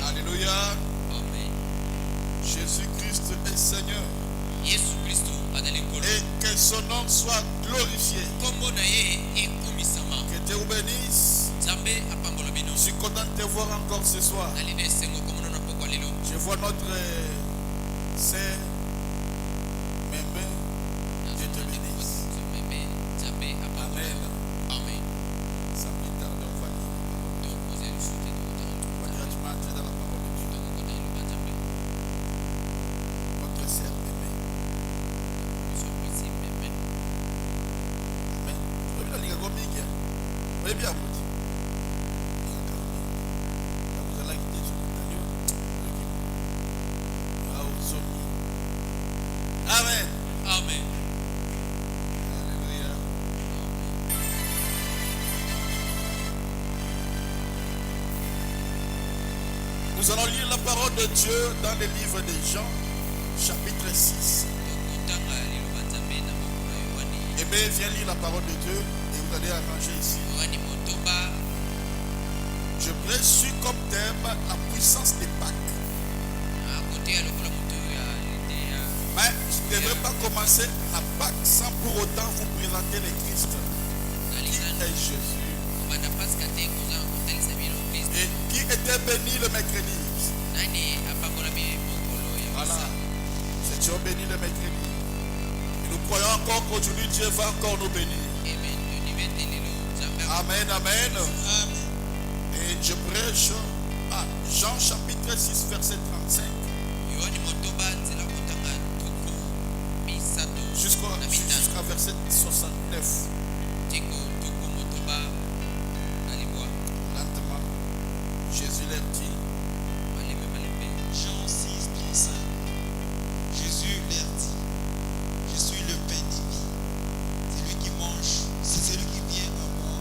Alléluia. Amen. Jésus-Christ est Seigneur. Yesu Kristo adali ngolo. Et que son nom soit glorifié. Kombo na ye ekumisama. Que Dieu vous bénisse. Nzambe apambola bino. Je suis content de te voir encore ce soir. Naline esengo komono na pokwa lelo. Je vois notre sœur Membe. Dieu te bénisse. Meme Nzambe apambola. Amen. Amen. Ça plus tard, on va lire la parole. Donc vous allez souhaiter de On va directement entrer dans la parole de Dieu. Votre sœur Membe. Amen. Vous avez la ligue comme Miguel. Vous avez bien abouti. Vous allez quitter sur le agneau. Amen. Amen. Alléluia. Nous allons lire la parole de Dieu dans le livre de Jean, chapitre 6. Et bien, viens lire la parole de Dieu et vous allez arranger ici. Je prêche comme thème la puissance des Pâques. Mais je ne devrais pas commencer la Pâque sans pour autant vous présenter le Christ. Qui est Jésus? Et qui était béni le mercredi? Voilà. C'est Dieu béni le mercredi. Et nous croyons encore qu'aujourd'hui Dieu va encore nous bénir. Amen, amen. Et je prêche à Jean chapitre 6 verset 35 jusqu'à verset 69. Lentement. Jésus leur dit. Jean 6, 35. Jésus leur dit, je suis le pain de vie. Celui qui mange, c'est celui qui vient à moi,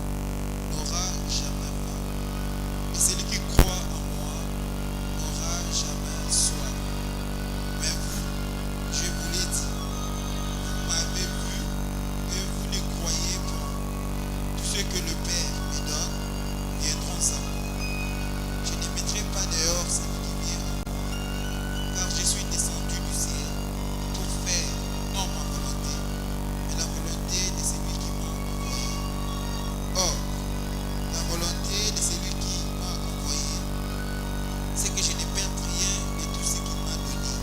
n'aura jamais faim. Et celui qui croit en moi n'aura jamais soif. Mais vous, je vous l'ai dit, vous m'avez vu et vous ne croyez point. Tout ce que le Père me donne viendront à moi. Je ne mettrai pas dehors celui qui vient à moi, car je suis descendu du ciel pour faire non ma volonté, mais la volonté de celui qui m'a envoyé. Or, la volonté de celui qui m'a envoyé, c'est que je ne perde rien de tout ce qu'il m'a donné,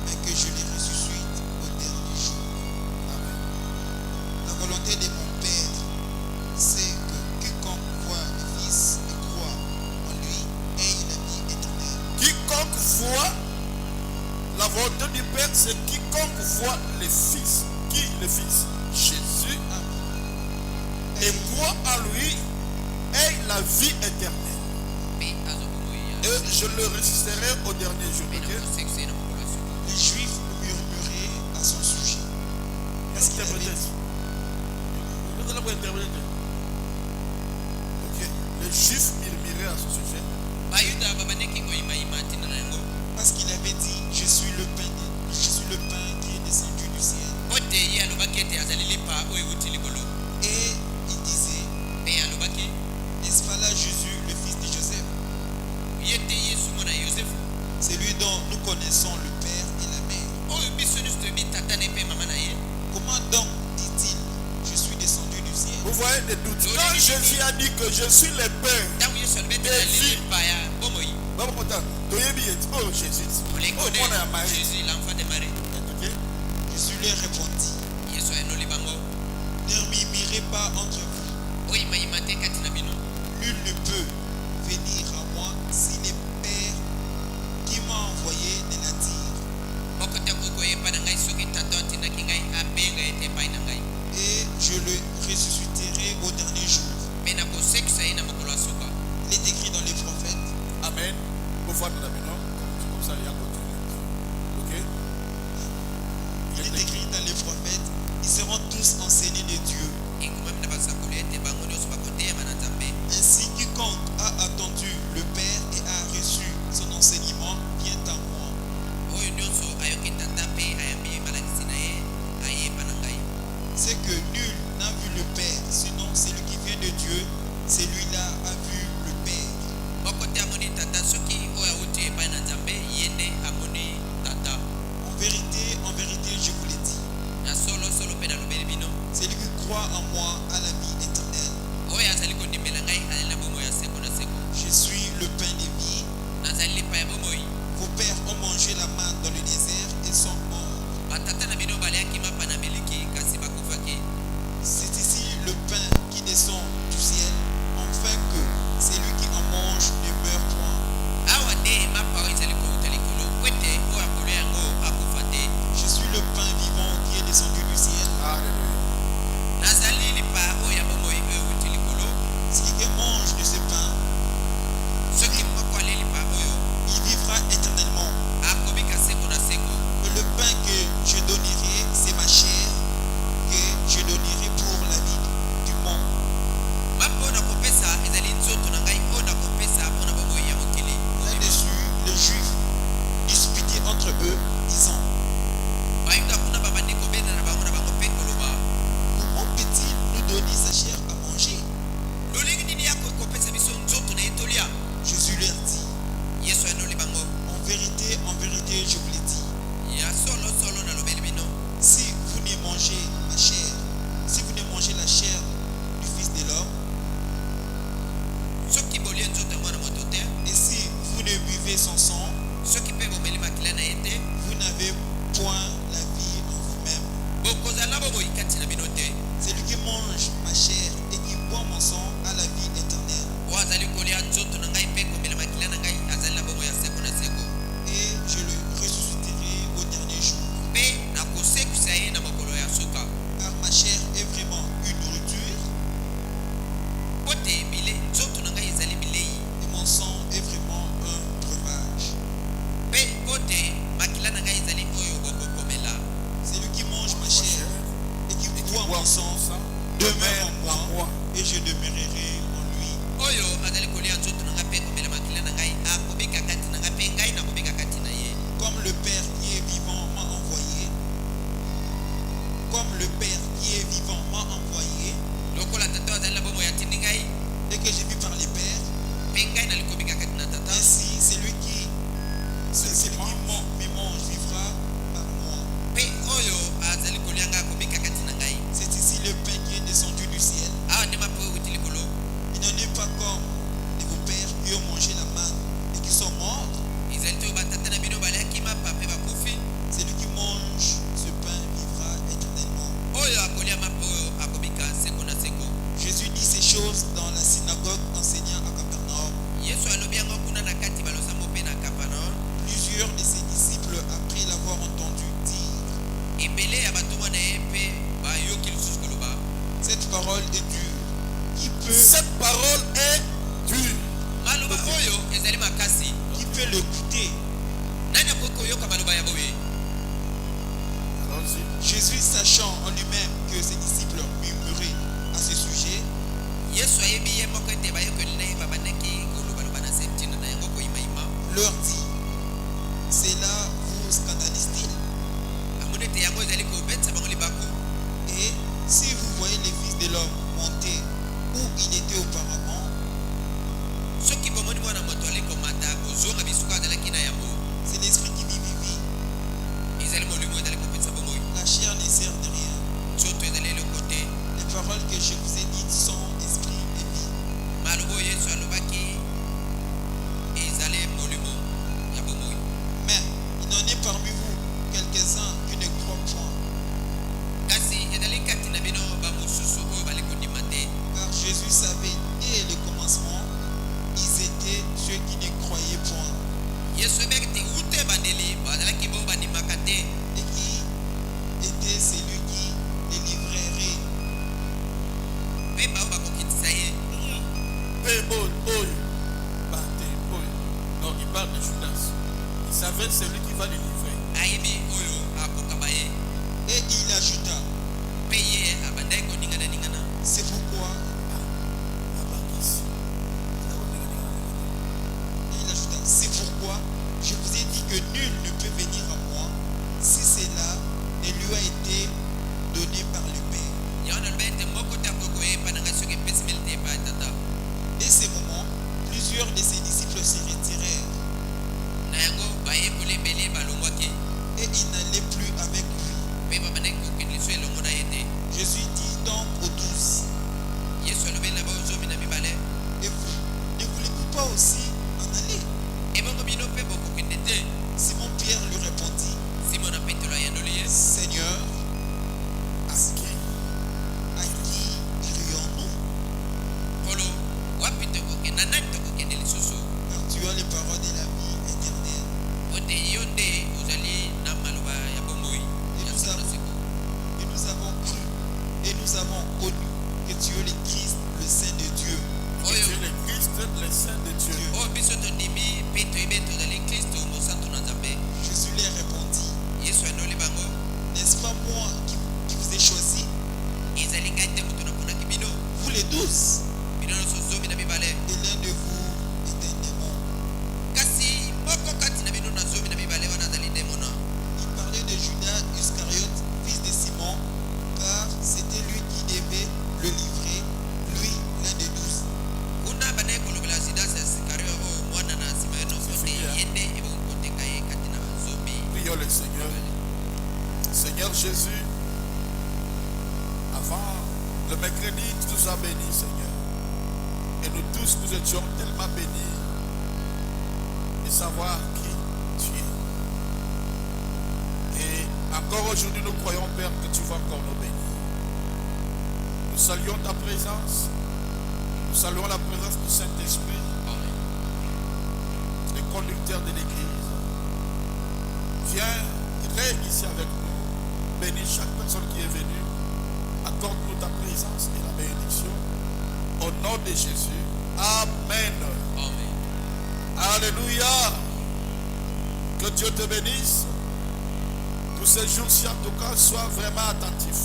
mais que je les ressuscite au dernier jour. Amen. La volonté de mon Père, c'est que quiconque voit le Fils et croit en lui ait la vie éternelle. Quiconque voit la volonté du Père, c'est quiconque voit le Fils. Qui le Fils? Jésus. Amen. Et croit en lui ait la vie éternelle. Et je le ressusciterai au dernier jour. Ok? Les Juifs murmuraient à son sujet. Parce qu'il avait Interprétez. dit, Vous allez vous interpréter. Ok. Les Juifs murmuraient à son sujet. parce qu'il avait dit, je suis le pain qui est descendu du ciel. Et il disait, n'est-ce pas là Jésus, le fils de Joseph, celui dont nous connaissons le Père et la mère? Comment donc dit-il, je suis descendu du ciel? Vous voyez des doutes. Quand Jésus a dit que je suis le pain, oh Jésus, oh mon amari. Ok? Jésus leur répondit, ne murmurez pas entre vous. Nul ne peut venir à moi si le Père qui m'a envoyé ne l'attire. Et je le ressusciterai au dernier jour. Il est écrit dans les prophètes. Amen. Vous voyez maintenant, comme ça, il y a continué. Ok? Il est écrit dans les prophètes, ils seront tous enseignés de Dieu. Ainsi, quiconque a attendu le Père et a reçu son enseignement vient à moi. C'est que nul n'a vu le Père, sinon celui qui vient de Dieu, celui-là a vu le Père. buvez son sang, soki mpe bomeli makila na ye te, vous n'avez point la vie en vous-même. bokozala bomoi kati na bino te. Celui qui mange ma chair et qui boit mon sang a la vie éternelle. oyo azali kolia nzoto na ngai mpe komela makila na ngai azali na bomoi ya seko na seko, Et je le ressusciterai au dernier jour. mpe nakosekisa ye na mokolo ya suka. Car ma chair est vraiment une nourriture po te nzoto na ngai ezali bilei, et mon sang est vraiment un breuvage. mpe po te makila na ngai ezali oyo bokokomela. Celui qui mange ma chair et qui boit mon sang demeure en moi et je demeurerai en lui. oyo azali kolia nzoto na ngai mpe komela makila na ngai akobika kati na ngai mpe ngai nakobika kati na ye. Comme le Père qui est vivant m'a envoyé, comme le Père qui est vivant m'a envoyé, lokola tata azali na bomoi atindi ngai et que j'ai vu par les pères, mpe ngai nalikobika kati na tata, ainsi celui qui me mange vivra par moi. mpe oyo azali kolia ngai akobika kati na ngai. C'est ici le pain qui est descendu du ciel. awa nde mapo ewuti likolo. Il n'en est pas comme de vos pères qui ont mangé la manne et qui sont morts. ezali te oyo batata na bino baliaki mapa mpe bakufi. Celui qui mange ce pain vivra éternellement. oyo akolia mapa oyo akobika seko na seko. Jésus dit ces choses dans la synagogue enseignant à Capernaum. yesu alobi yango kuna na kati balosambo mpe na Kapernaum. Plusieurs de ses disciples, après l'avoir entendu dire, ebele ya batomwa na ye mpe bayoki lisusu koloba, cette parole est dure. Qui peut, Cette parole est dure. maloba oyo ezali makasi. qui peut l'écouter? nani akoki koyoka maloba ya boye? Allons-y. Jésus, sachant en lui-même que ses disciples murmuraient à ce sujet, yesu ayebi ye moko ete bayokeli na ye babandaki kolobaloba na se ntina na yango koyimayima, leur dit, cela vous scandalise-t-il? amoni ete yango ezali kobetisa bango libaku. Et si vous voyez les fils de l'homme monter où il était auparavant, soki bomoni mwana moto ali komata kozonga bisuka azalaki na yango, c'est l'esprit qui vivifie. ezali molimo ezali kopetisa bomoi, La chair ne sert de rien. nzoto ezali eloko te. Les paroles que je vous ai dites sont esprit et vie. maloba oyo yesu alobaki ezali molimo ya bomoi. Mais il en est parmi vous quelques-uns qui ne croient point. kasi ezali kati na bino bamosusu oyo bali kondima te. Car Jésus savait dès le commencement, ils étaient ceux qui ne croyaient point yesu ebeki te ute ebandeli bazalaki bo bandimaka te, et qui était celui qui les livrerait. mpe bao bakokitisa ye. Pémol, oi. Bate, oi. Non, il parle de Judas. Il savait celui qui va le livrer. ayebi oyo akokaba ye, Et il ajouta, mpe ye abandaki koningana-ningana. c'est pourquoi, et il ajouta, c'est pourquoi je vous ai dit que nul ne peut venir à moi si cela ne lui a été donné par le Père. yango naloba ete moko te akoki koyeba na ngai soki epesimeli te epai ya tata. Dès ce moment, plusieurs de ses disciples se retirèrent na yango bayekoli ebele balongwaki et ils n'allaient plus avec lui. mpe babandaki kokende liso elongo na ye te. Jésus dit donc aux douze, yesu alobeli na bao zomi na mibale, et vous, ne voulez-vous pas aussi en aller? ebongo bino mpe bokokende te. Simon-Pierre lui répondit, simona petelo ayandoli ye, Seigneur, À qui? à qui irions-nous? nkolo wapi tokokenda, nani tokokende lisusu? Car tu as les paroles de la vie éternelle. po te yo nde ozali na maloba ya bomoi ya seko na seko. Et nous avons cru et nous avons connu que tu es le Christ, le Saint de Dieu. Tu oyo es le Christ, le Saint de Dieu. oyo biso tondimi mpe toyebi ete ozali kristo mosantu na nzambe. Jésus leur répondit, yesu andoli bango, n'est-ce pas moi qui vous ai choisi, ezali ngai te moto naponaki bino, vous les douze, bino nyonso zomi na mibale, et l'un de vous est un démon? kasi moko kati na bino na zomi na mibale wana azali demona. Il parlait de Judas Iscariote, fils de Simon, car c'était lui qui devait le livrer, lui, l'un des douze. kuna bandaki kolobela judas isikario oyo mwana na nsima ye nyonso te ye nde ebokoteka ye kati na bazomi. Prions le Seigneur. Seigneur Jésus, avant le mercredi, tu nous as bénis, Seigneur. Et nous tous, nous étions tellement bénis. Et savoir qui tu es. Et encore aujourd'hui, nous croyons, Père, que tu vas encore nous bénir. Nous saluons ta présence. Nous saluons la présence du Saint-Esprit, le conducteur de l'Église. Viens, règne ici avec nous. Bénis chaque personne qui est venue. Accorde-nous ta présence et la bénédiction. Au nom de Jésus. Amen. Amen. Alléluia. Que Dieu te bénisse. Tous ces jours-ci, en tout cas, sois vraiment attentif.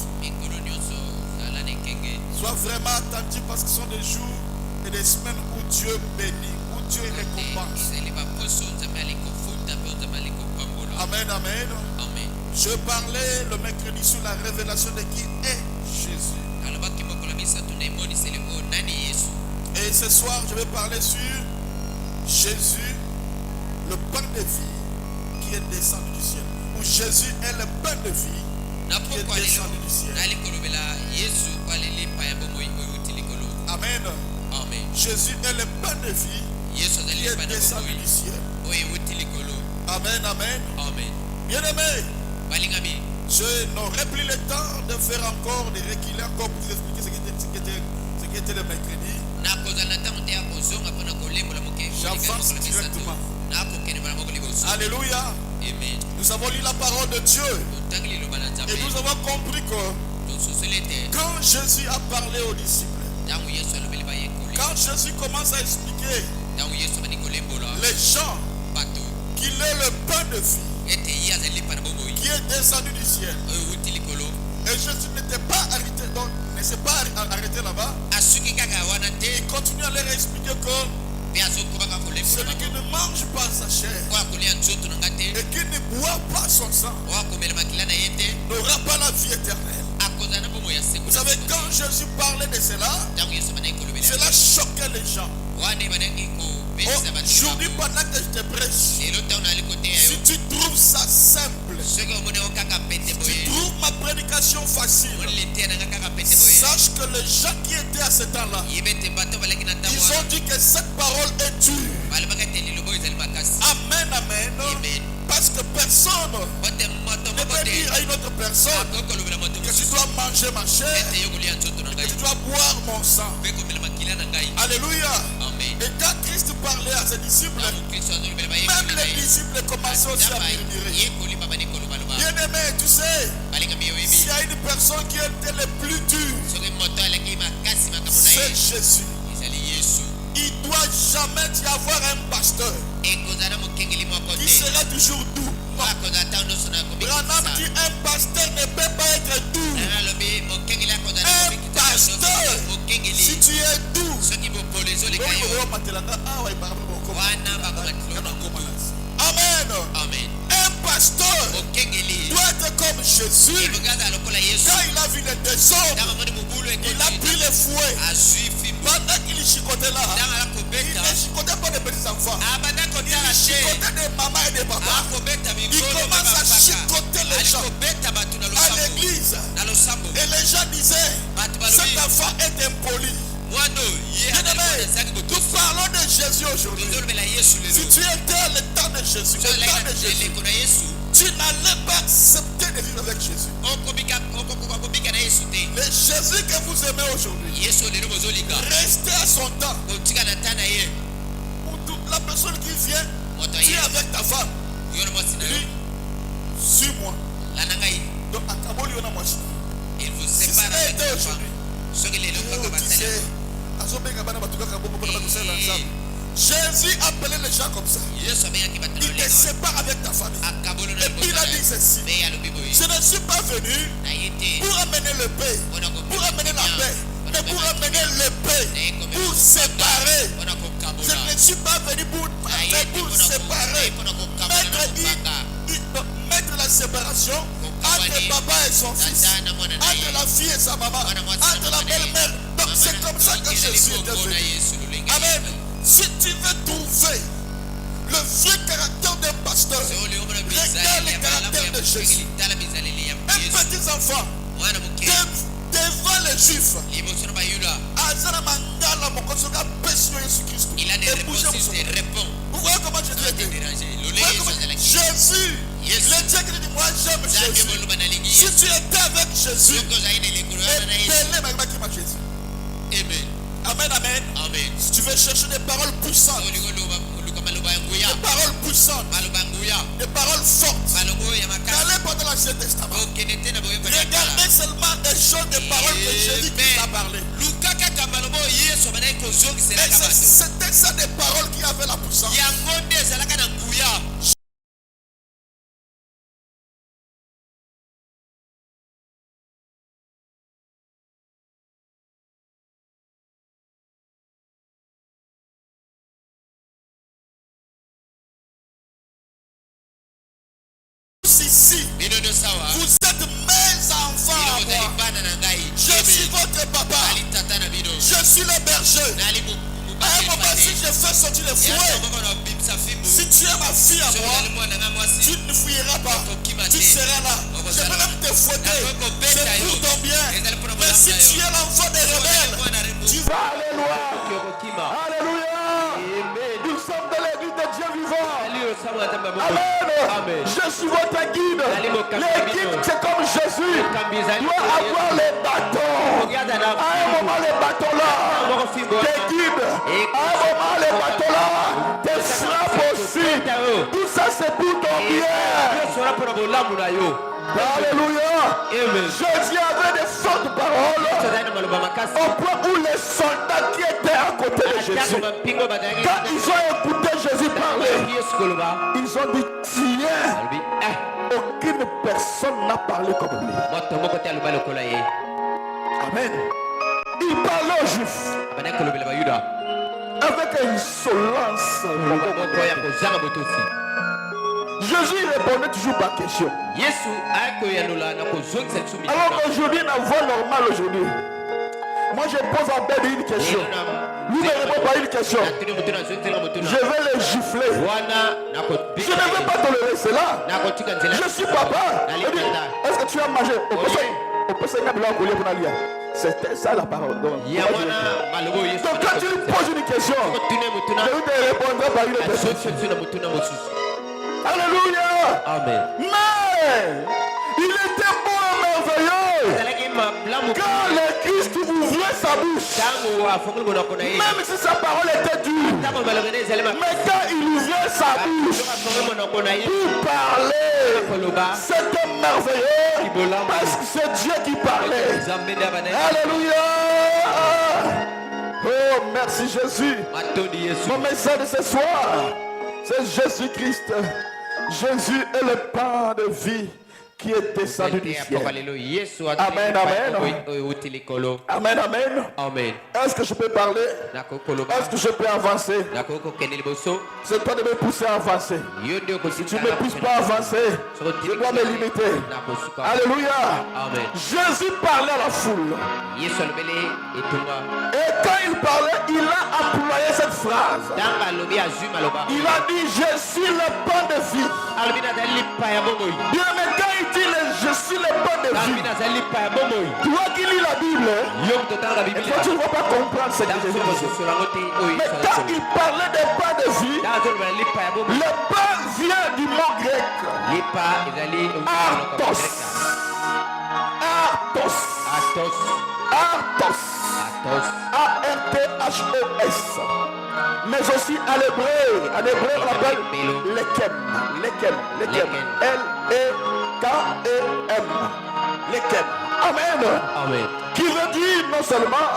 Sois vraiment attentif parce que ce sont des jours et des semaines où Dieu bénit, où Dieu récompense. Amen, amen. Amen. Je parlais le mercredi sur la révélation de qui est Jésus. Et ce soir, je vais parler sur Jésus, le pain de vie qui est descendu du ciel. Ou Jésus est le pain de vie qui est descendu du ciel. Amen. Amen. Jésus est le pain de vie qui est descendu du ciel. Amen, amen. Amen. Bien-aimé, Balingami. je n'aurai plus le temps de faire encore, de reculer encore pour vous expliquer ce qui était le mercredi. J'avance directement. Alléluia. Amen. Nous avons lu la parole de Dieu et nous avons compris que quand Jésus a parlé aux disciples, quand Jésus commence à expliquer les gens qu'il est le pain de vie qui est descendu du ciel, et Jésus n'était pas arrêté, donc ne s'est pas arrêté là-bas. Il continue à leur expliquer que celui qui ne mange pas sa chair et qui ne boit pas son sang n'aura pas la vie éternelle. Vous savez, quand Jésus parlait de cela, cela choquait les gens. Aujourd'hui, pendant que je te prêche, si tu trouves ça simple, si tu trouves ma prédication facile, sache que les gens qui étaient à ce temps-là, ils ont dit que cette parole est dure. Amen, amen. Parce que personne ne peut dire à une autre personne que tu dois manger ma chair, que tu dois boire mon sang. Alléluia. Et quand Christ parlait à ses disciples, même les disciples commençaient aussi à murmurer. Bien-aimé, tu sais, s'il y a une personne qui était le plus dur, c'est Jésus. Il ne doit jamais y avoir un pasteur qui sera toujours doux. Branham dit un pasteur ne peut pas être doux. Un pasteur, si tu es doux, Amen. Amen. Un pasteur doit être comme Jésus. Quand il a vu les désordres, il a pris les fouets. Pendant qu'il chicotait là, il ne chicotait pas des petits enfants. Il chicotait des mamans et des papas. Il commence à chicoter les gens à l'église. Et les gens disaient, cet enfant est impoli. Nous parlons de Jésus aujourd'hui. Si tu étais à l'état de Jésus, tu n'allais pas accepter de vivre avec Jésus. Le Jésus que vous aimez aujourd'hui, restez à son temps. La personne qui vient, tu es avec ta femme. Lui, suis-moi. Donc, à Kaboli, on a moi. Il vous Si sépare cela était aujourd'hui, Jésus appelait les gens comme ça. Il te sépare avec ta famille. Et puis il a dit ceci: je ne suis pas venu pour amener le paix, pour amener la paix, mais pour amener l'épée, pour séparer. Je ne suis pas venu pour séparer, mettre la séparation entre papa et son fils, entre la fille et sa maman, entre la belle-mère. Donc c'est comme ça que Jésus est venu. Amen. Si tu veux trouver le vrai caractère d'un pasteur, regarde le caractère de Jésus. Un petit enfant devant les Juifs, il a des réponses. Vous voyez comment Jésus était? sais que dis moi j'aime Jésus. Si tu étais avec Jésus, Jésus. Amen. Amen, amen. Amen. Si tu veux chercher des paroles puissantes, des paroles puissantes, des paroles fortes, allez pendant l'Ancien Testament. Regardez seulement des choses, des paroles que Jésus a parlé. C'était ça des paroles qui avaient la puissance. Ici, vous êtes mes enfants à moi. Je suis votre papa. Je suis le berger. À un moment, si je fais sortir les fouets, si tu es ma fille à moi, tu ne fuiras pas. Tu seras là. Je peux même te fouetter. C'est pour ton bien. Mais si tu es l'enfant des rebelles, tu vas aller loin. Alléluia. Nous sommes dans l'église de Dieu vivant. Amen. Je suis votre guide. Les guides, c'est comme Jésus. Doit avoir les bâtons. À un moment, les bâtons là, tes guides. À un moment, les bâtons là, tes frappes aussi. Tout ça, c'est pour ton bien. Alléluia. Jésus avait des fortes paroles au point où les soldats qui étaient à côté de Jésus, quand ils ont écouté Jésus parler, ils ont dit tiens, aucune personne n'a parlé comme lui. Amen. Il parlait aux Juifs avec insolence. Jésus répondait toujours par question. Alors qu'aujourd'hui, la voix normale aujourd'hui, moi je pose en bête une question. Lui ne répond pas une question. Je vais les gifler. Je ne veux pas tolérer cela. Je suis papa. Est-ce que tu as mangé? C'était ça la parole. Donc quand tu lui poses une question, je te répondrai par une question. Alléluia. Amen. Mais il était beau et merveilleux quand le Christ ouvrait sa bouche. Même si sa parole était dure, mais quand il ouvrait sa bouche pour parler, c'était merveilleux parce que c'est Dieu qui parlait. Alléluia. Oh, merci Jésus. Mon message de ce soir, c'est Jésus-Christ. Jésus est le pain de vie qui est descendu du ciel. Amen, amen. Amen, amen. Amen. Est-ce que je peux parler? Est-ce que je peux avancer? C'est toi de me pousser à avancer. Si tu ne me pousses pas à avancer, je dois me limiter. Alléluia. Amen. Jésus parlait à la foule. Et quand il parlait, il a employé cette phrase. Il a dit, je suis le pain de vie. Bien, mais quand il dit, je suis le pain de vie, toi qui lis la Bible, toi tu ne vas pas comprendre ce que Jésus dit. Mais quand il parlait des pains de vie, le pain vient du mot grec artos. A-R-T-H-O-S. Mais aussi à l'hébreu on l'appelle lekem. L-E-K-E-M. Lekem. Amen. Qui veut dire non seulement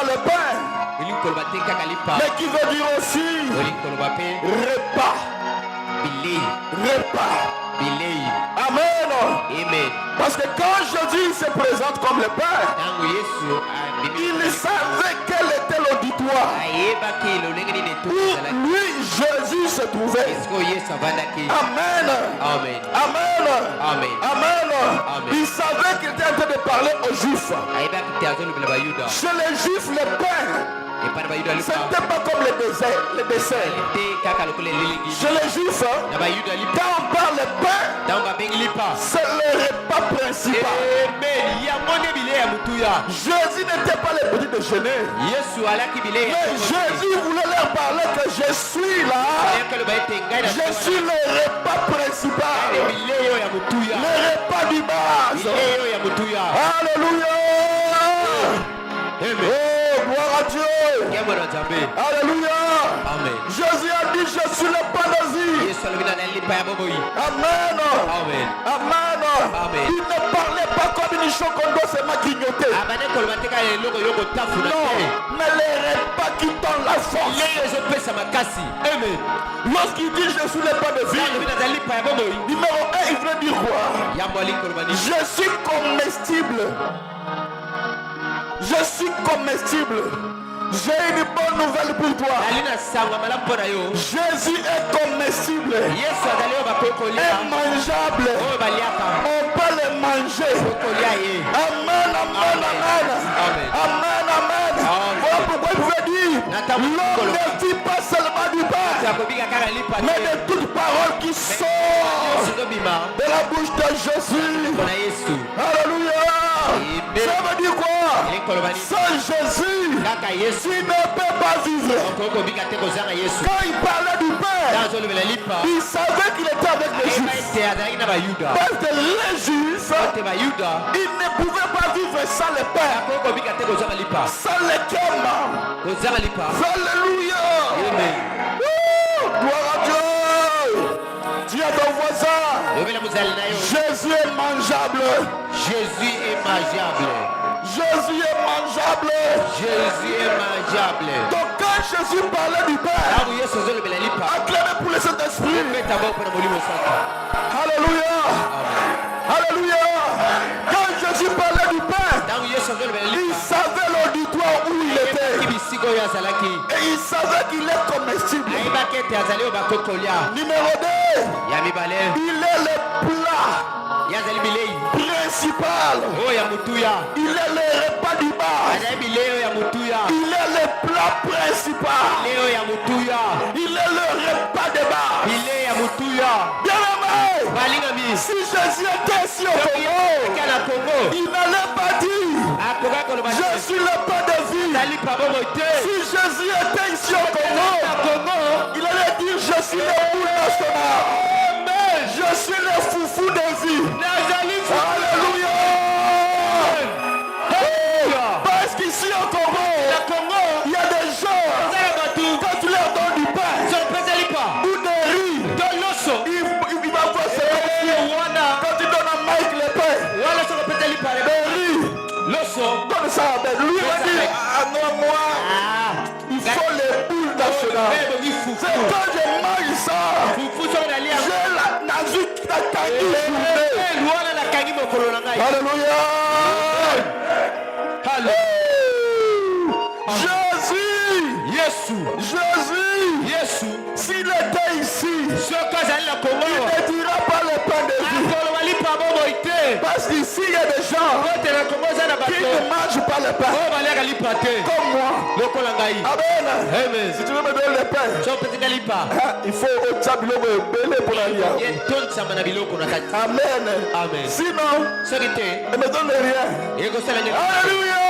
le pain, mais qui veut dire aussi repas. Amen. Parce que quand Jésus se présente comme le pain, il savait quel était l'auditoire où lui Jésus se trouvait. Amen. Il savait qu'il était en train de parler aux Juifs. Chez les Juifs, le pain, ce n'était pas comme le dessert. Chez les Juifs, quand on parle de pain, c'est le repas principal. Jésus n'était pas le petit déjeuner. Mais Jésus voulait leur parler que je suis là. Je suis le repas principal. Le repas du base. Alléluia. Oh, gloire à Dieu. Alléluia. Jésus a dit, je suis le pain de vie. Amen. Amen. Il ne parlait pas comme une chose qu'on doit se grignoter. Non, mais les repas qui donnent la force. Lorsqu'il dit je suis le pain de vie, numéro 1, il veut dire quoi? Je suis comestible. Je suis comestible. J'ai une bonne nouvelle pour toi. Jésus est comestible. Est mangeable. On peut le manger. Amen, amen, amen. Amen, amen. Voilà pourquoi il pouvait dire l'homme ne vit pas seulement du pain, mais de toute parole qui sort de la bouche de Jésus. Alléluia. Ça veut dire quoi? Sans Jésus, tu ne peux pas vivre. Quand il parlait du Père, il savait qu'il était avec les Juifs. Parce que les Juifs, ils ne pouvaient pas vivre sans le Père, sans le Kéma. Alléluia. Gloire à Dieu. Dis à ton voisin, Jésus est mangeable. Jésus est mangeable. Jésus est mangeable. Jésus est mangeable. Donc quand Jésus parlait du Père, acclamez pour le Saint-Esprit. Alléluia. Alléluia. Quand Jésus parlait du Père, il savait l'auditoire où il était. Et il savait qu'il est comestible. Numéro 2, il est le plat principal. Il est le repas du bar. Il est le plat principal. Il est le repas de bar. Bien aimé, si Jésus était ici au Congo, il n'allait pas dire je suis le pain de vie. Si Jésus était ici au Congo, il allait dire je suis le boule national. Je suis le foufou de vie. Alléluia. Parce qu'ici au Congo, il y a des gens, quand tu leur donnes du pain ou des riz, il va voir ça. Quand tu donnes à Mike le pain, des riz, donne ça à Ben. Lui va dire, ah non, moi, il faut les boules nationales. C'est quand je mange ça, j'ai la nazique, la cangie. Alléluia. Jésus, s'il était ici, il ne dira pas le pain de vie. Parce qu'ici il y a des gens qui ne mangent pas le pain. Comme moi. Amen. Si tu veux me donner le pain, il faut au tableau belé pour la vie. Amen. Sinon, il ne me donne rien. Alléluia.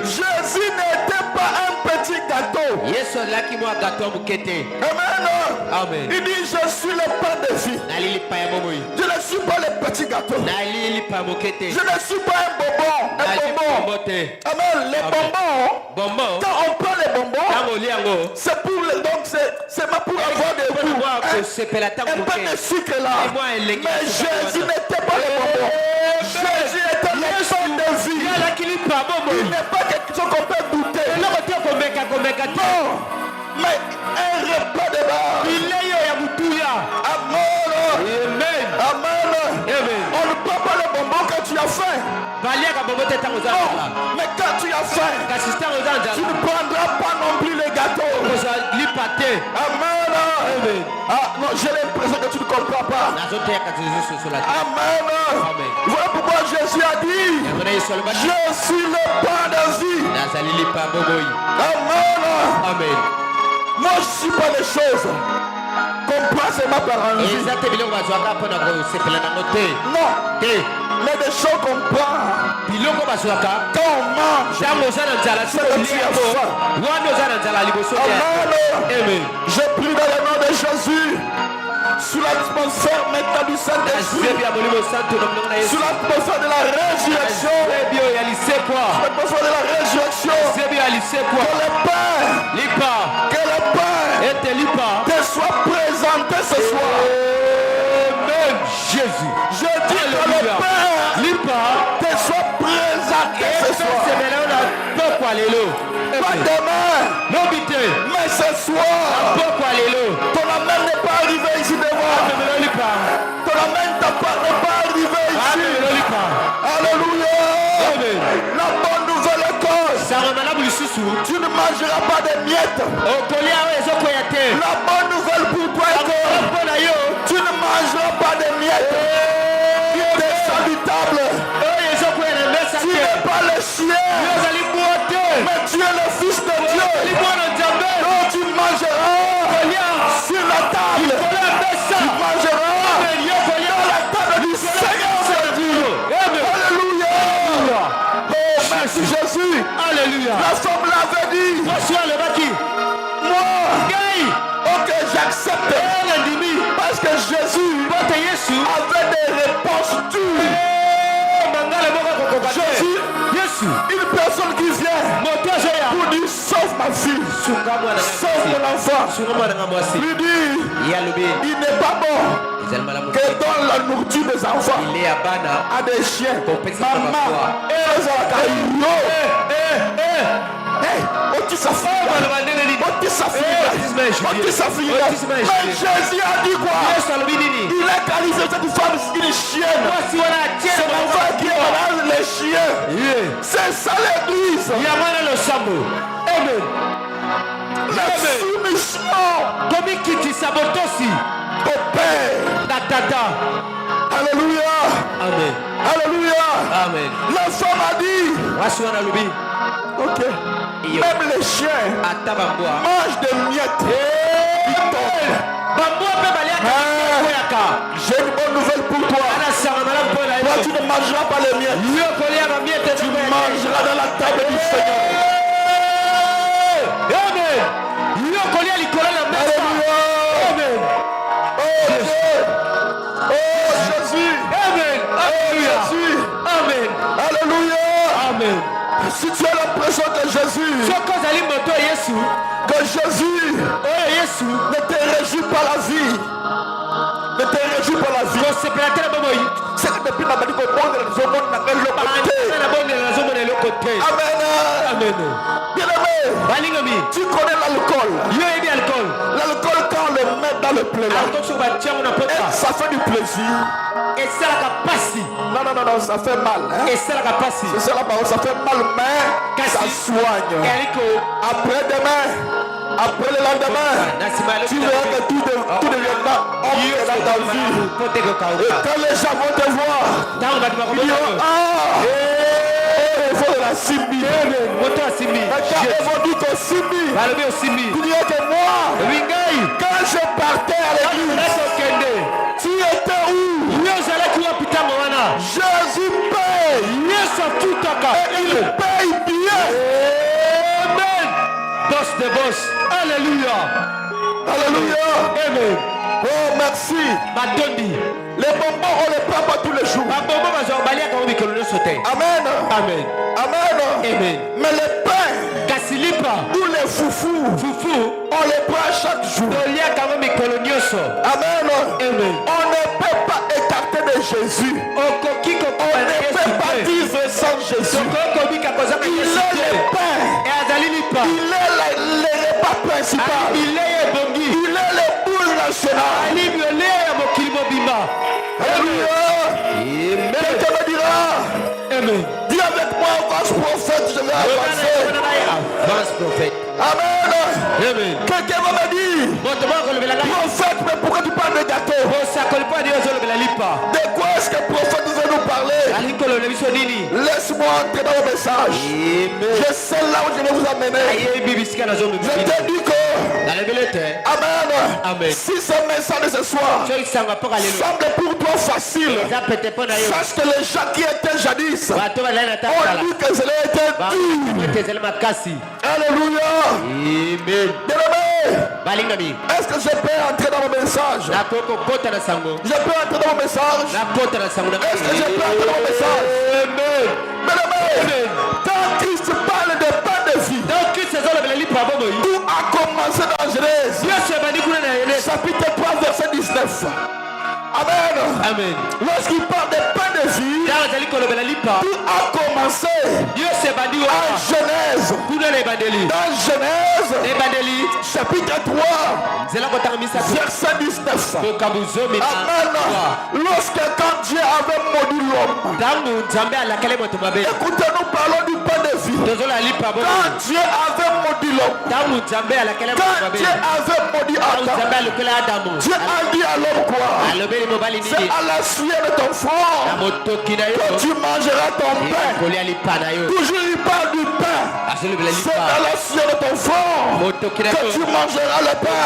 Jésus n'était pas un petit gâteau. Amen. Il dit je suis le pain de vie. Je ne suis pas le petit gâteau. Je ne suis pas un bonbon. Amen. Les bonbons, quand on prend les bonbons, c'est pour le, donc c'est pour avoir des goûts. Un peu de sucre là. Mais Jésus n'était pas le bonbon. Jésus était le pain de vie. Il n'est pas quelque chose qu'on peut goûter. Non, mais un repas de bar. Amen. On ne prend pas le bonbon quand tu as faim. Non, mais quand tu as faim, tu ne prendras pas non plus les gâteaux. Amen. Ah non, j'ai l'impression que tu ne comprends pas. Amen. Voilà pourquoi Jésus a dit je suis le pain de vie. Amen. Moi je ne suis pas les choses qu'on prend seulement par envie. Non. Mais des choses qu'on prend quand on mange, c'est que tu as faim. Amen. Je prie dans le nom de l'atmosphère maintenant du Saint-Esprit. Sur l'atmosphère de la résurrection. L'atmosphère de la résurrection. Que le Père te soit présenté ce soir. Amen. Jésus. Je dis que le Père te soit présenté ce soir. Pas demain, mais ce soir. Ton amen n'est pas arrivé ici devant. Ton amen n'est pas arrivé ici. Alléluia. La bonne nouvelle est que tu ne mangeras pas de miettes. La bonne nouvelle pour toi est que tu ne mangeras pas de miettes. Tu es salutable. Tu n'es pas le chien, mais tu es le Fils de Dieu. Donc tu mangeras sur la table. Tu mangeras dans la table du Seigneur Jésus. Alléluia. Oh, merci Jésus. Alléluia. La femme l'avait dit. Moi, ok, j'accepte. Parce que Jésus avait des réponses dures. Jésus, une personne qui vient pour dire sauve ma fille, sauve mon enfant, lui dit il n'est pas bon que donne la nourriture des enfants à des chiens. Maman, mais Jésus a dit quoi? Il a qualifié cette femme une chienne. C'est l'enfant qui est malade, les chiens. C'est ça l'église. Amen. La soumission au Père. Alléluia. Amen. Alléluia. Amen. La femme a dit ok. Même les chiens mangent des miettes. J'ai une bonne nouvelle pour toi. Toi, tu ne mangeras pas les miettes. Tu mangeras dans la table du Seigneur. Amen. Amen. Oh Jésus. Amen. Alléluia. Jésus. Amen. Alléluia. Amen. Si tu as l'impression que Jésus ne te réjouit pas la vie, ne te réjouit pas la vie, c'est que depuis la maladie qu'on monde le côté. Amen. Bien-aimé, tu connais l'alcool. L'alcool, quand on le met dans le plat, ça fait du plaisir. Non, ça fait mal. C'est ça la parole, ça fait mal, mais ça soigne. Après le lendemain, tu verras que tout deviendra homme dans ta vie. Et quand les gens vont te voir, ils diront il faut de la Simbi. Quand ils vont dire que Simbi, tu diras que moi, quand je partais à l'église, tu étais où? Jésus paye. Et il paye bien. Amen. Boss de boss. Alléluia. Amen. Oh, merci. Les bonbons, on les prend pas tous les jours. Amen. Mais les pains ou les foufous, on les prend chaque jour. Amen. On ne peut pas écarter de Jésus. On ne peut pas vivre sans Jésus. Il est le pain. Il est le repas principal. Il est le boule national. Alléluia. Quelqu'un me dira Amen. Dis avec moi, avance prophète, je vais avancer. Amen. Quelqu'un va me dire prophète, mais pourquoi tu parles de gâteau? De quoi est-ce que le prophète veut nous parler? Laisse-moi entrer dans le message. Je sais là où je vais vous amener. Je te dis que Amen. Si ce message de ce soir semble pour toi facile, sache que les gens qui étaient jadis ont dit que cela était dur. Alléluia. Amen. Est-ce que je peux entrer dans mon message? Je peux entrer dans mon message? Est-ce que je peux entrer dans mon message? Amen. Quand Christ parle de pain de vie, tout a commencé dans Genèse chapitre 3 verset 19. Amen. Lorsqu'il parle de pain de vie, tout a commencé en Genèse. Dans Genèse chapitre 3 verset 19. Amen. Lorsque quand Dieu avait maudit l'homme, écoutez, nous parlons du pain de vie. Quand Dieu avait maudit l'homme, quand Dieu avait maudit Adam, Dieu a dit à l'homme quoi? C'est à la sueur de ton front que tu mangeras ton pain. Toujours il parle du pain. C'est à la sueur de ton front que tu mangeras le pain.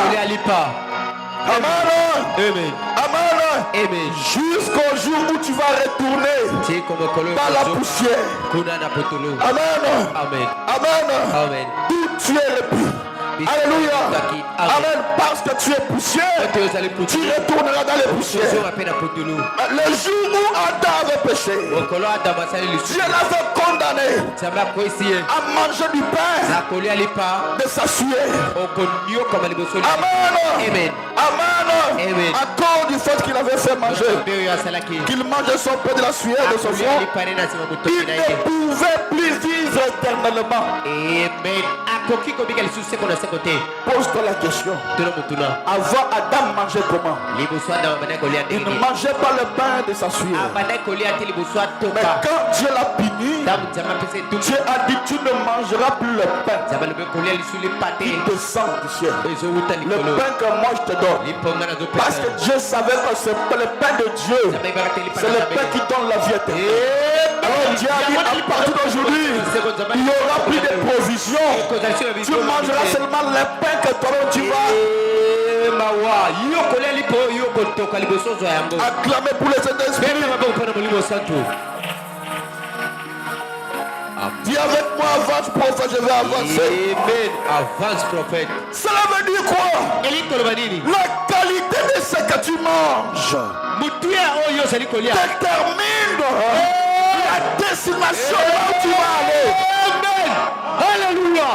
Amen. Amen. Jusqu'au jour où tu vas retourner dans la poussière. Amen. D'où tu es le plus. Alléluia. Amen. Parce que tu es poussière, tu retourneras dans les poussières. Le jour où Adam avait péché, Dieu l'avait condamné à manger du pain de sa sueur. Amen. À cause du fait qu'il avait fait manger, qu'il mangeait son pain de la sueur de son front, il ne pouvait plus vivre éternellement. Pose-toi la question. Avant Adam mangeait comment? Il ne mangeait pas le pain de sa sueur. Mais quand Dieu l'a puni, Dieu a dit tu ne mangeras plus le pain. Il descend du ciel. Le pain que moi je te donne. Parce que Dieu savait que c'est le pain de Dieu. C'est le pain qui donne la vie éternelle. Alors Dieu a dit à partir d'aujourd'hui, il n'y aura plus de provision. Tu mangeras seulement le pain que toi-même tu vas. Acclamez pour les Saint-Esprit. Dis avec moi, avance prophète, je vais avancer. Amen. Avance prophète. Cela veut dire quoi? La qualité de ce que tu manges détermine la destination là où tu vas aller. Amen. Alléluia.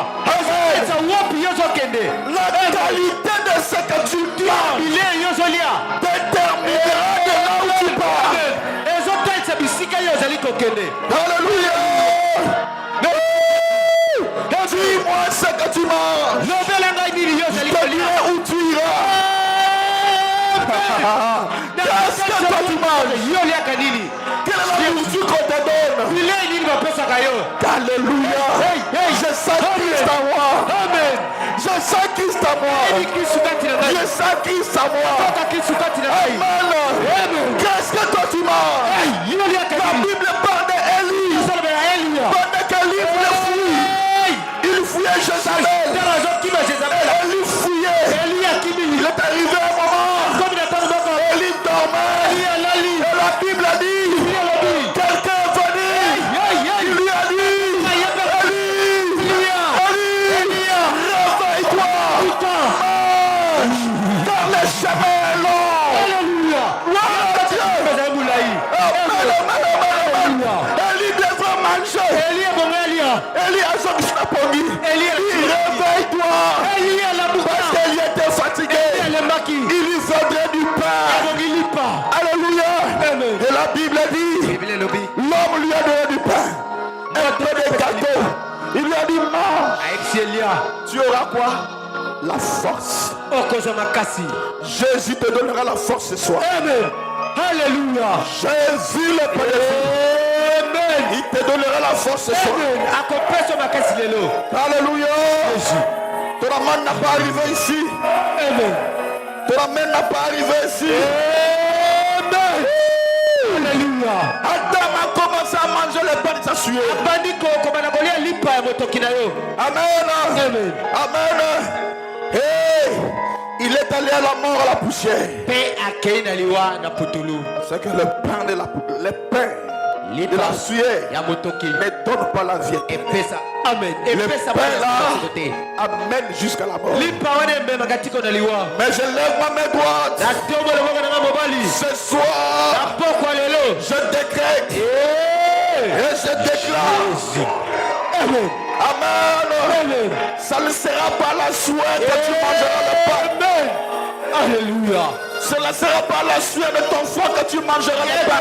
La qualité de ce que tu manges déterminera de là où tu pars. Alléluia. Dis-moi ce que tu manges. Je te dirai où tu iras. Qu'est-ce que toi tu manges? Quelle est la nourriture qu'on te donne? Alléluia. Je sens Christ en moi. Amen. Je sens Christ en moi. Je sens Christ en moi. Amen. Qu'est-ce que toi tu manges? La Bible parle d'Élie. Pendant qu'Élie voulait fuir, il fouillait Jézabel. Élie fouillait. Il est arrivé un moment. Élie dormait. Et la Bible a dit, quelqu'un est venu. Il lui a dit, Élie, réveille-toi. Car le chemin est long. Alléluia. Élie devrait manger. Élie a son kishnapongi. Réveille-toi. Parce qu'Élie était fatigué. Il lui faudrait du pain. Alléluia. Et la Bible dit, l'homme lui a donné du pain, un peu de gâteau. Il lui a dit, mange. Tu auras quoi? La force. Jésus te donnera la force ce soir. Amen. Alléluia. Jésus le pain de vie. Amen. Il te donnera la force ce soir. Alléluia. Ton amant n'a pas arrivé ici. Amen. Ton amant n'a pas arrivé ici. Amen. Alléluia. Adam a commencé à manger le pain de sa sueur. Amen. Amen. Hey. Il est allé à la mort à la poussière. C'est que le pain de la sueur, ne donne pas la vie. Amen. Le pain là amène jusqu'à la mort. Mais je lève ma main droite. Ce soir, je décrète et je déclare. Amen. Amen. Ça ne sera pas la sueur que tu mangeras le pain. Alléluia. Ce ne sera pas la sueur de ton foie que tu mangeras le pain.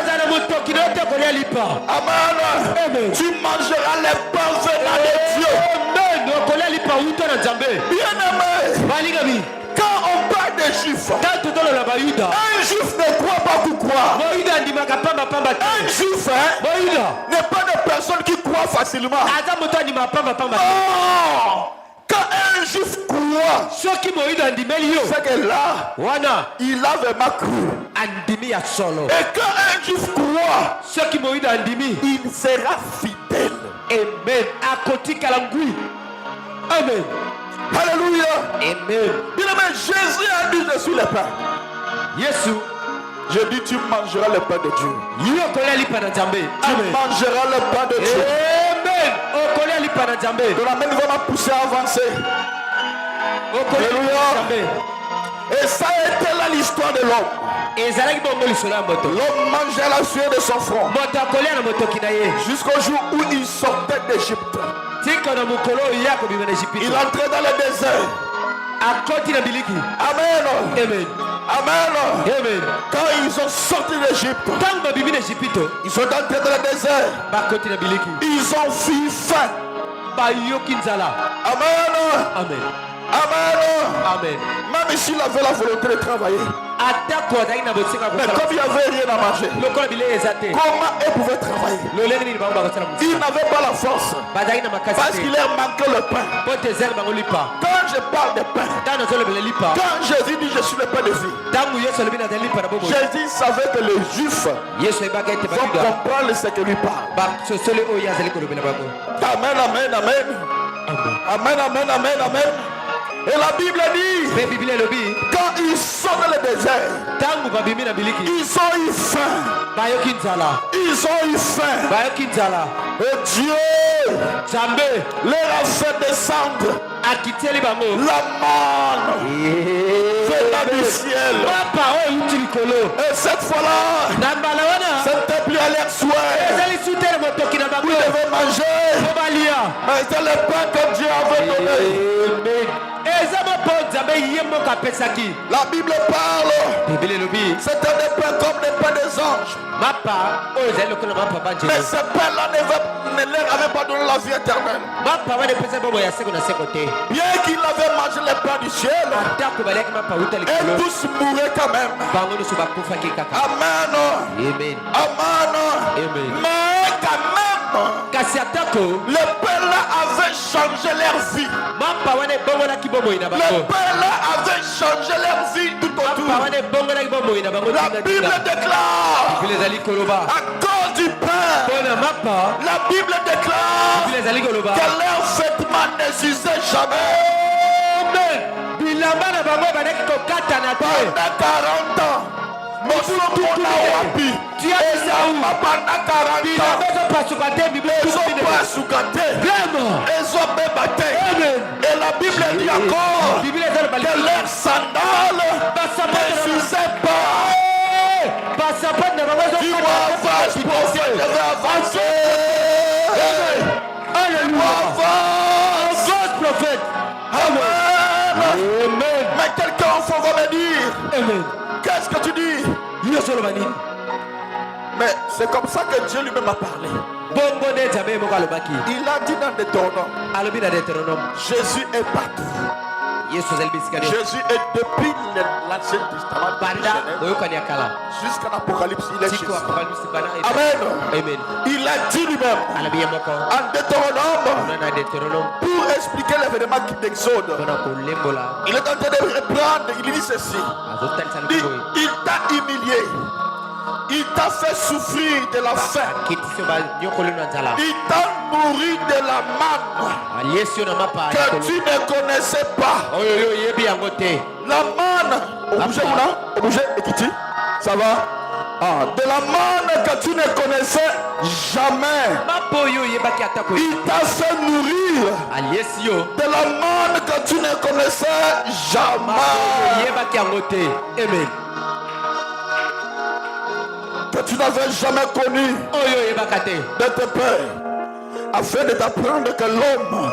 Amen. Tu mangeras le pain venant de Dieu. Bien aimé. Quand on parle des juifs, un juif ne croit pas pour croire. Un juif n'est pas une personne qui croit facilement. Non. Quand un juif croit, c'est que là, il a vraiment cru. Et quand un juif croit, il sera fidèle. Amen. Alléluia. Amen. Bien aimé, Jésus a dit, je suis le pain. Je dis, tu mangeras le pain de Dieu. Tu mangeras le pain de Dieu. De la main, nous allons pousser à avancer. Alléluia. Et ça a été là l'histoire de l'homme. L'homme mangeait la sueur de son front jusqu'au jour où il sortait d'Égypte. Il entrait dans le désert. Amen. Amen. Quand ils ont sorti d'Égypte, ils sont entrés dans le désert. Ils ont fui faim. Amen. Même s'il avait la volonté de travailler, mais comme il n'y avait rien à manger, comment il pouvait travailler? Il n'avait pas la force parce qu'il leur manquait le pain. Quand je parle de pain, quand Jésus dit je suis le pain de vie, Jésus savait que les Juifs vont comprendre ce que lui parle. Amen. Et la Bible dit, quand ils sont dans le désert, ils ont eu faim. Et Dieu leur a fait descendre la manne venant du ciel. Et cette fois-là, ce n'était plus à leur souhait. Vous devez manger. Mais c'est le pain que Dieu avait donné. La Bible parle. C'était des pains comme des pains des anges. Mais ce pain-là ne leur avait pas donné la vie éternelle. Bien qu'il avait mangé les pains du ciel, et tous mouraient quand même. Amen. Mais quand même, le pain-là avait changé leur vie. Le pain-là avait changé leur vie tout autour. La Bible déclare, à cause du pain, la Bible déclare que leur vêtement ne s'usait jamais. Pendant 40 ans. Tu as dit ça où? Et la Bible dit encore que leurs sandales ne s'usaient pas. Tu vas avancer. Prophète. Amen. Mais quelqu'un enfant va me dire, qu'est-ce que tu dis? Mais c'est comme ça que Dieu lui-même a parlé. Il a dit dans Deutéronome, Jésus est partout. Jésus est depuis l'Ancien Testament jusqu'à l'Apocalypse, il est Jésus. Amen. Il a dit lui-même en Deutéronome pour expliquer l'événement d'Exode. Il est en train de reprendre, il dit ceci. Il t'a humilié. Il t'a fait souffrir de la faim. Il t'a nourri de la manne que tu ne connaissais pas. La manne. Obligé, Ekiti. Ça va? De la manne que tu ne connaissais jamais. Il t'a fait nourrir. De la manne que tu ne connaissais jamais. Amen. Que tu n'avais jamais connu de tes pères, afin de t'apprendre que l'homme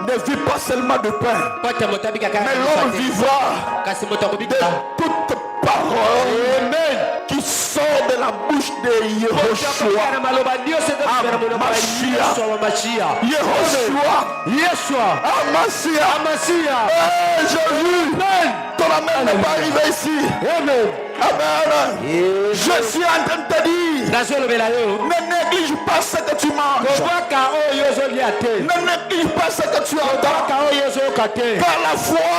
ne vit pas seulement de pain, mais l'homme vivra de toute parole qui sort de la bouche de Yehoshua. Yeshua. Amasia. J'ai vu. Ton amène n'est pas arrivé ici. Amen. Je suis en train de te dire, ne néglige pas ce que tu manges. Ne néglige pas ce que tu entends. Car la foi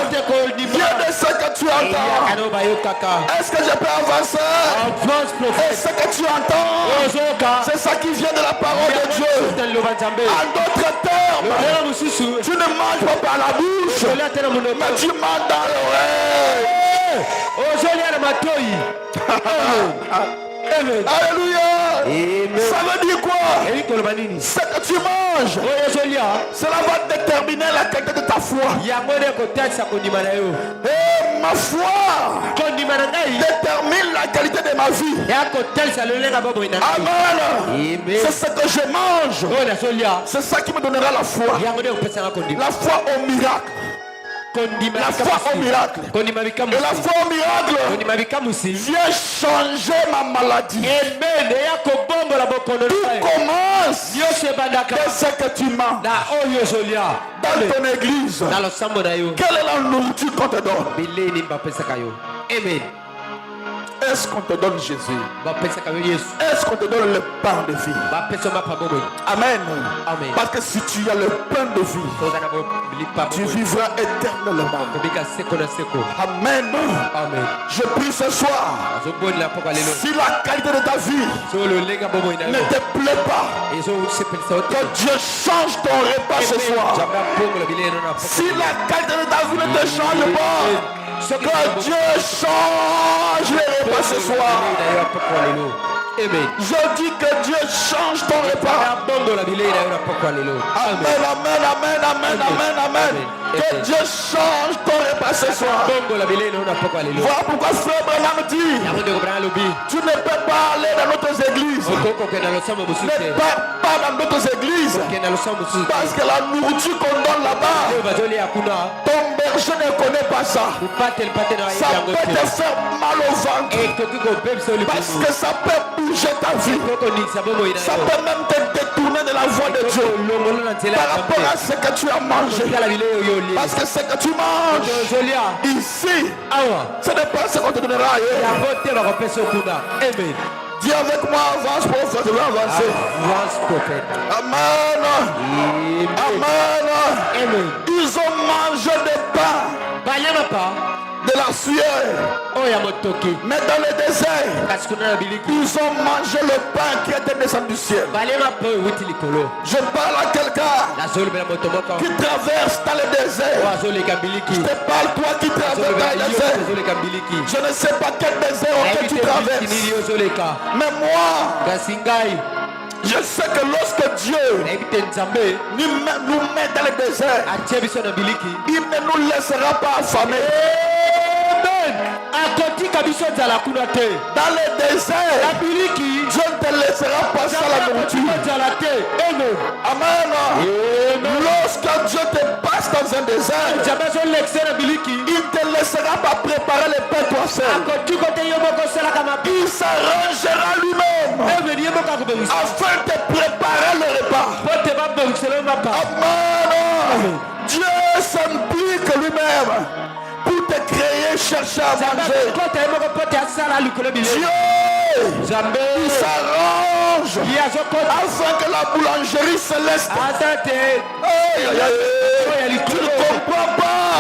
vient de ce que tu entends. Est-ce que je peux avancer? Et ce que tu entends, c'est ça qui vient de la parole de Dieu. En d'autres termes, tu ne manges pas par la bouche, mais tu manges dans l'oreille. Alléluia. Ça veut dire quoi? Ce que tu manges, cela va déterminer la qualité de ta foi. Et ma foi détermine la qualité de ma vie. Amen. C'est ce que je mange. C'est ça qui me donnera la foi. La foi au miracle. La foi au miracle. Et la foi au miracle vient changer ma maladie. Tout commence de ce que tu manges. Dans ton église, quelle est la nourriture qu'on te donne? Amen. Est-ce qu'on te donne Jésus? Est-ce qu'on te donne le pain de vie? Amen. Parce que si tu as le pain de vie, tu vivras éternellement. Amen. Je prie ce soir, si la qualité de ta vie ne te plaît pas, que Dieu change ton repas ce soir. Si la qualité de ta vie ne te change pas, que Dieu change les repas ce soir. Je dis que Dieu change ton repas. Amen. Que Dieu change ton repas ce soir. Voilà pourquoi frère Branham dit, tu ne peux pas aller dans notre église. Ne pars pas dans notre église. Parce que la nourriture qu'on donne là-bas, ton berger ne connaît pas ça. Ça peut te faire mal au ventre. Parce que ça peut bouger ta vie. Ça peut même te détourner de la voie de Dieu. Par rapport à ce que tu as mangé. Parce que ce que tu manges ici, ce n'est pas ce qu'on te donnera ailleurs. Amen. Dis avec moi, avance prophète, je vais avancer. Amen. Amen. Ils ont mangé des pains, de la sueur, mais dans le désert, ils ont mangé le pain qui était descendu du ciel. Je parle à quelqu'un qui traverse dans le désert. Je te parle toi qui traverses dans le désert. Je ne sais pas quel désert auquel tu traverses, mais moi, je sais que lorsque Dieu nous met dans le désert, il ne nous laissera pas affamer. Dans le désert, Dieu ne te laissera pas sans la nourriture. Amen. Lorsque Dieu te passe dans un désert, il ne te laissera pas préparer le pain toi seul. Il s'arrangera lui-même afin de préparer le repas. Amen. Dieu s'implique lui-même pour te créer, chercher à manger. Dieu, il s'arrange afin que la boulangerie céleste. Tu ne comprends pas.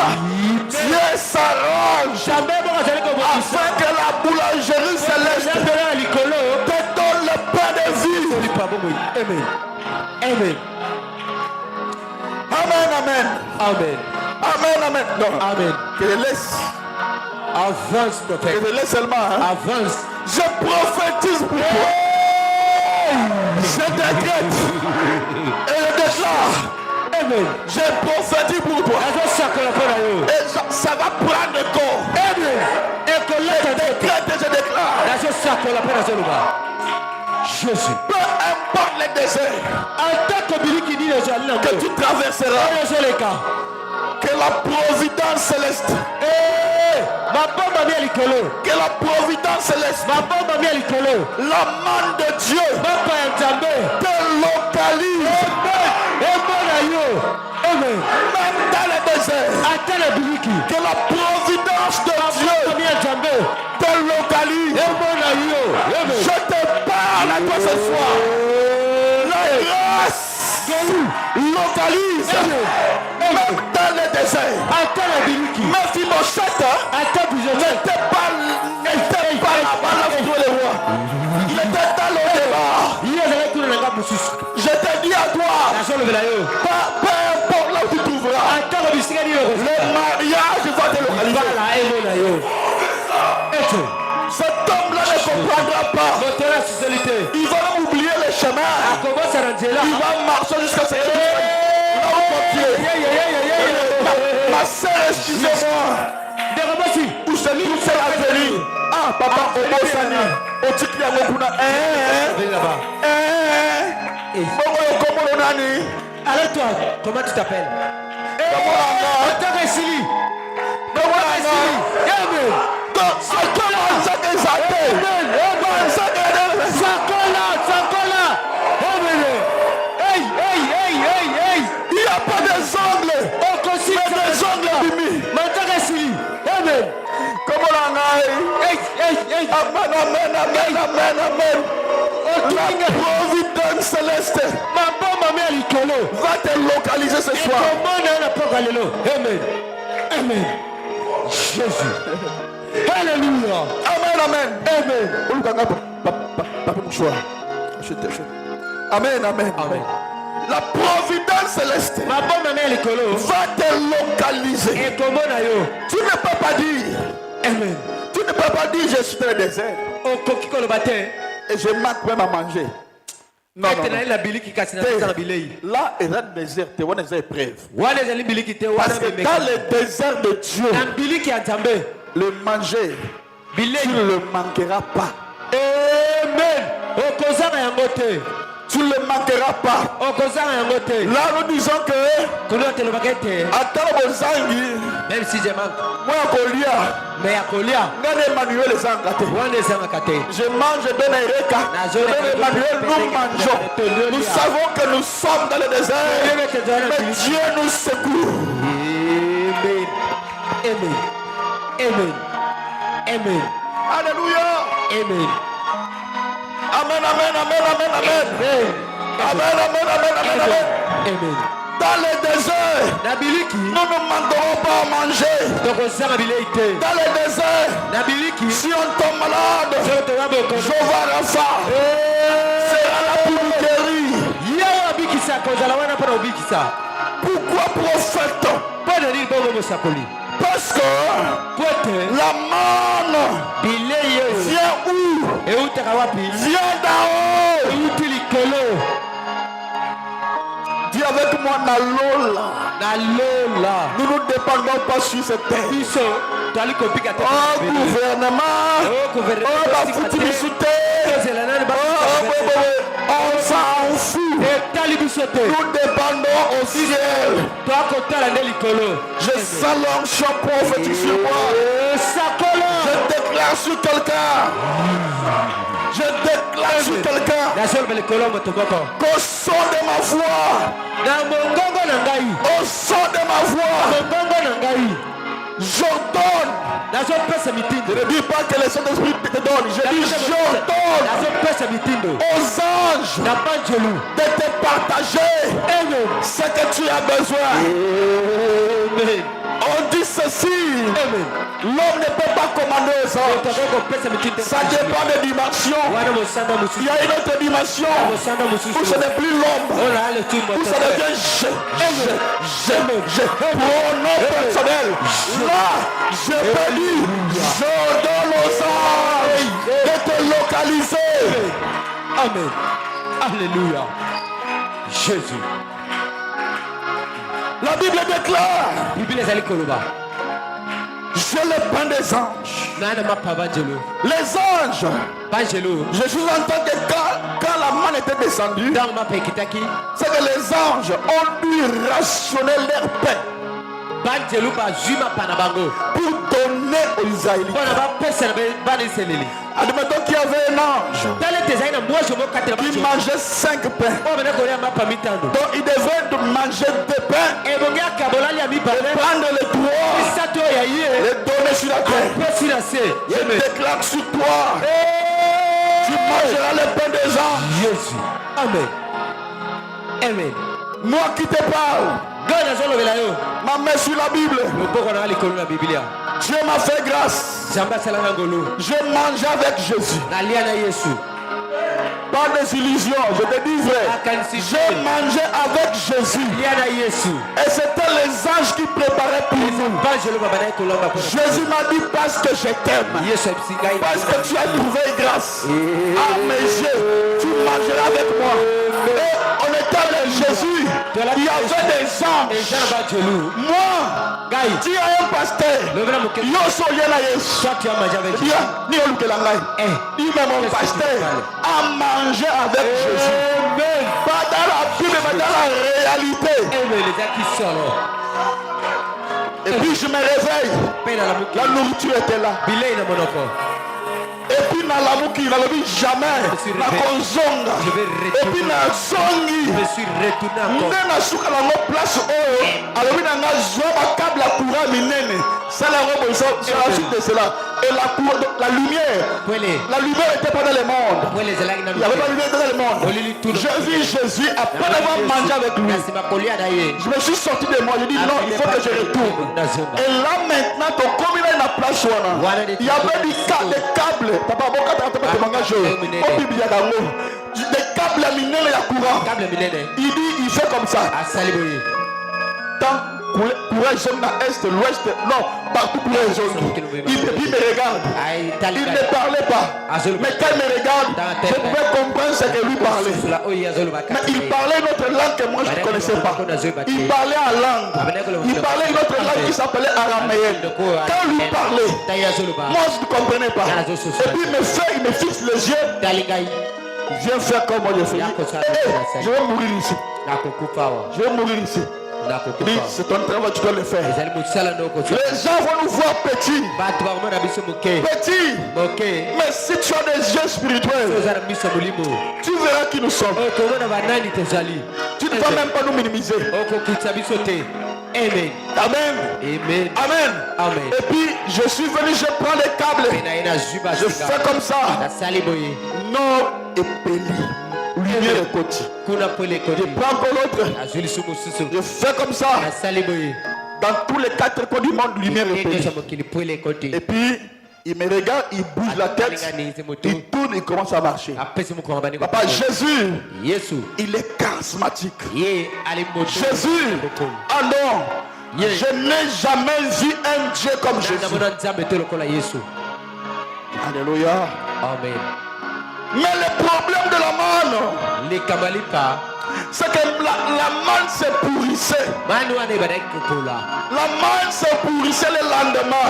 Dieu s'arrange afin que la boulangerie céleste te donne le pain de vie. Amen. Amen. Amen. Amen. Amen. Amen. Non. Amen. Que laisse. Avance, prophète. Je laisse seulement. Avance. Je prophétise pour toi. Je décrète. Et je déclare. Amen. Je prophétise pour toi. Et ça va prendre corps. Amen. Je décrète et je déclare. Jésus. Peu importe les déserts que tu traverseras, que la providence céleste, que la providence céleste, la main de Dieu te localise. Même dans les déserts, que la providence de Dieu te localise. Je te parle à toi ce soir. La grâce localise. Même dans les déserts. Mephibosheth n'était pas là-bas là où les rois. Il était dans le débat. Je te dis à toi, peu importe là où tu trouveras, le mariage va te localiser. Cet homme-là ne comprendra pas. Il va oublier les chemins. Il va marcher jusqu'à ce que ma soeur, excusez-moi. Où c'est lui qui s'est venu? Ah, papa, au Bosani. Au Tiki Yamokuna. Arrête-toi, comment tu t'appelles? Il n'y a pas des ongles. Mais des ongles abîmés. Amen. Amen. La providence céleste va te localiser ce soir. Amen. Jésus. Alléluia. Amen. La providence céleste va te localiser. Tu ne peux pas dire. Amen. Tu ne peux pas dire je suis dans le désert. Et je manque même à manger. Non. Là, il y a des déserts, tu as des épreuves. Parce que dans le désert de Dieu, le manger, tu ne le manqueras pas. Amen. Tu ne le manqueras pas. Là, nous disons que même si je manque, mais Emmanuel je mange de Ereka. Emmanuel, nous mangeons. Nous savons que nous sommes dans le désert. Mais Dieu nous secoue. Amen. Alléluia. Amen. Amen. Dans le désert, nous ne manquerons pas à manger. Dans le désert, si on tombe malade, Jéhovah Rapha sera là pour nous guérir. Pourquoi prophète? Parce que la manne vient où? Vient d'en haut. Dis avec moi, Nalola. Nous ne dépendons pas sur cette terre. Oh gouvernement, oh la foutimité, on s'en fout. Nous dépendons au ciel. Je sens l'onction prophétique sur moi. Je déclare sur quelqu'un. Qu'au son de ma voix, au son de ma voix, j'ordonne. Je ne dis pas que le Saint-Esprit te donne. Je dis j'ordonne aux anges de te partager ce que tu as besoin. On dit ceci. L'homme ne peut pas commander aux anges. Ça dépend des dimensions. Il y a une autre dimension où ce n'est plus l'homme, où ça devient je. Pronom personnel. Là, je peux dire, je donne aux anges de te localiser. Amen. Alléluia. Jésus. La Bible déclare, j'ai le pain des anges. Les anges, je suis en tant que quand la manne était descendue, c'est que les anges ont dû rationner leur pain pour donner aux Israélites. Admettons qu'il y avait un ange qui mangeait 5 pains. Donc il devait manger 2 pains et prendre les 3 et les donner sur la terre. Je déclare sur toi, tu mangeras le pain des anges. Jésus. Amen. Amen. Moi qui te parle, ma main sur la Bible, Dieu m'a fait grâce. Je mangeais avec Jésus. Pas des illusions, je te dis vrai. Je mangeais avec Jésus. Et c'était les anges qui préparaient pour nous. Jésus m'a dit parce que je t'aime. Parce que tu as trouvé grâce à mes yeux. Tu mangeras avec moi. Et on était avec Jésus. Il y avait des anges. Moi, tu es un pasteur. Dis-moi mon pasteur a mangé avec Jésus. Pas dans la Bible, mais dans la réalité. Et puis je me réveille. La nourriture était là. Et puis dans la mouki, il n'a jamais la konzonga. Et puis dans la zongi, n'a souka la place alors il n'a pas câble la courant minene. Ça la robe c'est la suite de cela. Et la lumière était pas dans le monde. Il n'y avait pas de lumière dans le monde. Je vis Jésus après avoir mangé avec lui. Je me suis sorti de moi. Je dis non, il faut que je retourne. Et là maintenant, comme il a une place, il y avait des câbles. Papa, des câbles à miner et à courant. Il dit, il fait comme ça. Tant courant jaune à est, l'ouest, non, partout courant jaune. Il me regarde. Il ne parlait pas. Mais quand il me regarde, je pouvais comprendre ce que lui parlait. Mais il parlait une autre langue que moi je ne connaissais pas. Il parlait en langue. Il parlait une autre langue qui s'appelait araméenne. Quand lui parlait, moi je ne comprenais pas. Et puis il me fixe les yeux. Viens faire comme moi je fais. Je vais mourir ici. Je vais mourir ici. C'est ton travail, tu dois le faire. Les gens vont nous voir petits. Petits. Mais si tu as des yeux spirituels, tu verras qui nous sommes. Tu ne vas même pas nous minimiser. Amen. Amen. Amen. Amen. Et puis je suis venu, je prends les câbles. Je fais comme ça. Nord et Péli. Lumière et côté. Je prends encore l'autre. Je fais comme ça. Dans tous les 4 coins du monde, lumière et Péli. Et puis il me regarde, il bouge la tête, il tourne, il commence à marcher. Papa, Jésus, il est charismatique. Jésus, alors, je n'ai jamais vu un Dieu comme Jésus. Alléluia. Amen. Mais le problème de la manne, c'est que la manne se pourrissait. La manne se pourrissait le lendemain.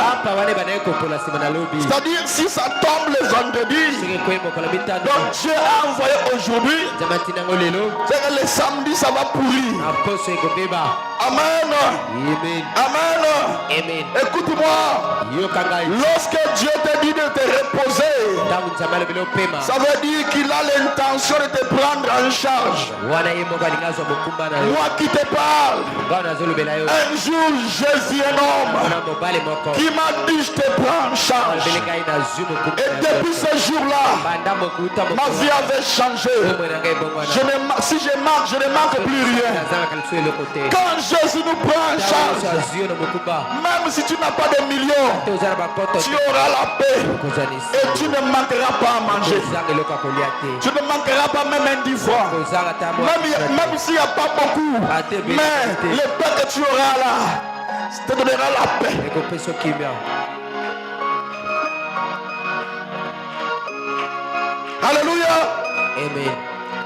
C'est-à-dire si ça tombe le vendredi, donc Dieu a envoyé aujourd'hui, c'est que le samedi ça va pourrir. Amen. Amen. Écoute-moi. Lorsque Dieu te dit de te reposer, Ça veut dire qu'il a l'intention de te prendre en charge. Moi qui te parle, un jour j'ai vu un homme qui m'a dit je te prends en charge. Et depuis ce jour-là, ma vie avait changé. Si je marche, je ne manque plus rien. Quand Jésus nous prend en charge, même si tu n'as pas de millions, tu auras la paix et tu ne manqueras pas à manger. Tu ne manqueras pas même un 10 fois. Même s'il n'y a pas beaucoup, mais le paix que tu auras là, ça te donnera la paix. Alléluia. Amen.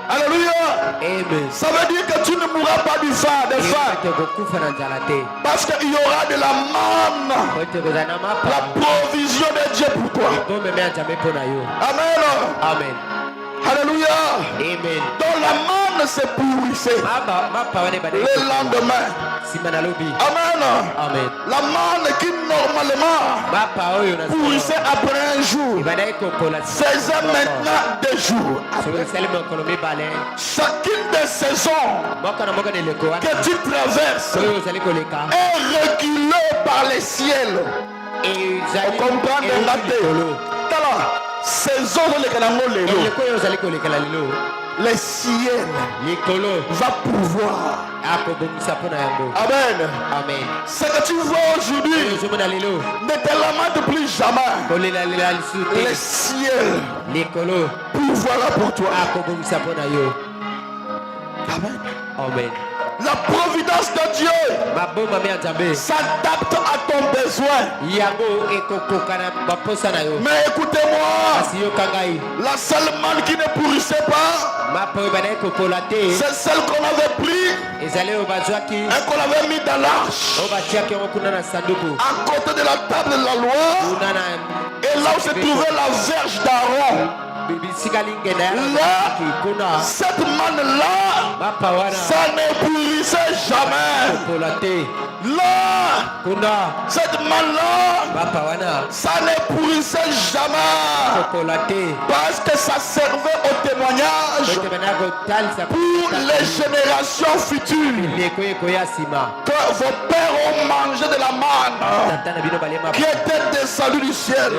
Alléluia. Amen. Ça veut dire que tu ne mourras pas de faim. Parce qu'il y aura de la manne. La provision de Dieu pour toi. Amen. Amen. Alléluia. Amen. Donc la manne se pourrissait le lendemain. Amen. Amen. La manne qui normalement pourrissait après un jour faisait maintenant 2 jours. Chacune des saisons que tu traverses est reculée par les ciels. On comprend de la saison de les ciels va pouvoir. Amen. Amen. Ce que tu vois aujourd'hui ne te lamente plus jamais. Les ciels pouvoir pour toi. Amen. Amen. La providence de Dieu s'adapte à ton besoin. Mais écoutez-moi, la seule manne qui ne pourrissait pas, c'est celle qu'on avait pris et qu'on avait mis dans l'arche à côté de la table de la loi, et là où se trouvait la verge d'Aaron. Là, cette manne-là, ça ne pourrissait jamais. Là, cette manne-là, ça ne pourrissait jamais. Parce que ça servait au témoignage pour les générations futures. Que vos pères ont mangé de la manne qui était descendue du ciel.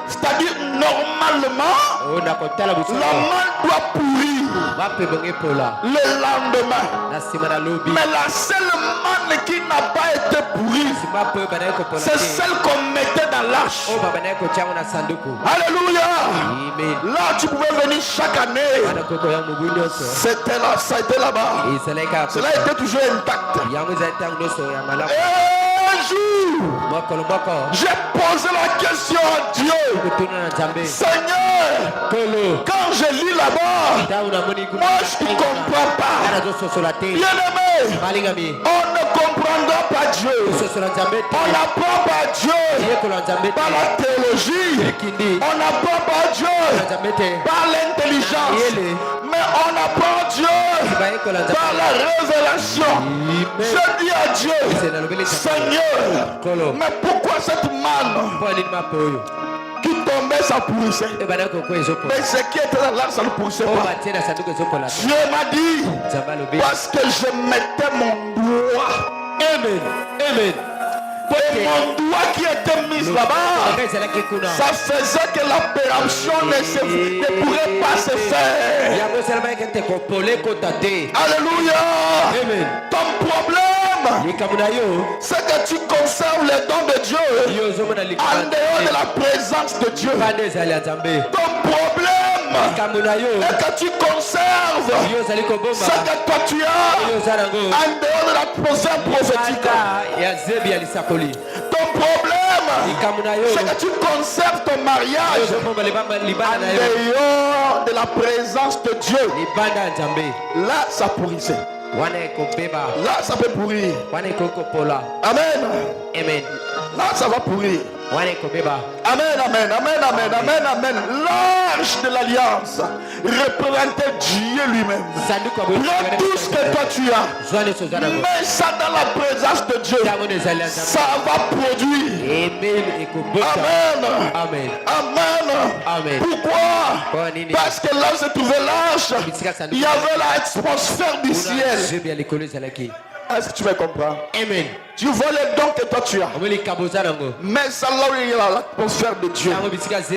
C'est-à-dire, normalement, la manne doit pourrir le lendemain. Mais la seule manne qui n'a pas été pourrie, c'est celle qu'on mettait dans l'arche. Alléluia. Là tu pouvais venir chaque année. C'était là, ça a été là-bas. Cela était toujours intact. Un jour, j'ai posé la question à Dieu. Seigneur, quand je lis là-bas, moi je ne comprends pas. Bien-aimé, on ne comprendra pas Dieu. On n'apprend pas Dieu par la théologie. On n'apprend pas Dieu par l'intelligence. Mais on apprend Dieu par la révélation. Je dis à Dieu, Seigneur, mais pourquoi cette manne qui tombait, ça pourrissait? Mais ce qui était là, ça ne pourrissait pas. Dieu m'a dit, parce que je mettais mon doigt. Amen. Amen. Et mon doigt qui était mis là-bas, ça faisait que la péremption ne pourrait pas se faire. Alléluia. Amen. Ton problème, c'est que tu conserves les dons de Dieu en dehors de la présence de Dieu. Ton problème est que tu conserves ce que toi tu as en dehors de la présence prophétique. Ton problème, c'est que tu conserves ton mariage en dehors de la présence de Dieu. Là, ça pourrissait. Là, ça peut pourrir. Amen. Amen. Amen. Là, ça va pourrir. Amen, amen, amen, amen, amen, amen. L'arche de l'alliance représentait Dieu lui-même. Prends tout ce que toi tu as, mets ça dans la présence de Dieu. Ça va produire. Amen. Amen. Amen. Amen. Pourquoi? Parce que là où se trouvait l'arche, il y avait l'atmosphère du ciel. Est-ce que tu me comprends? Amen. Tu vois les dons que toi tu as. Mais ça là où il y a l'atmosphère de Dieu.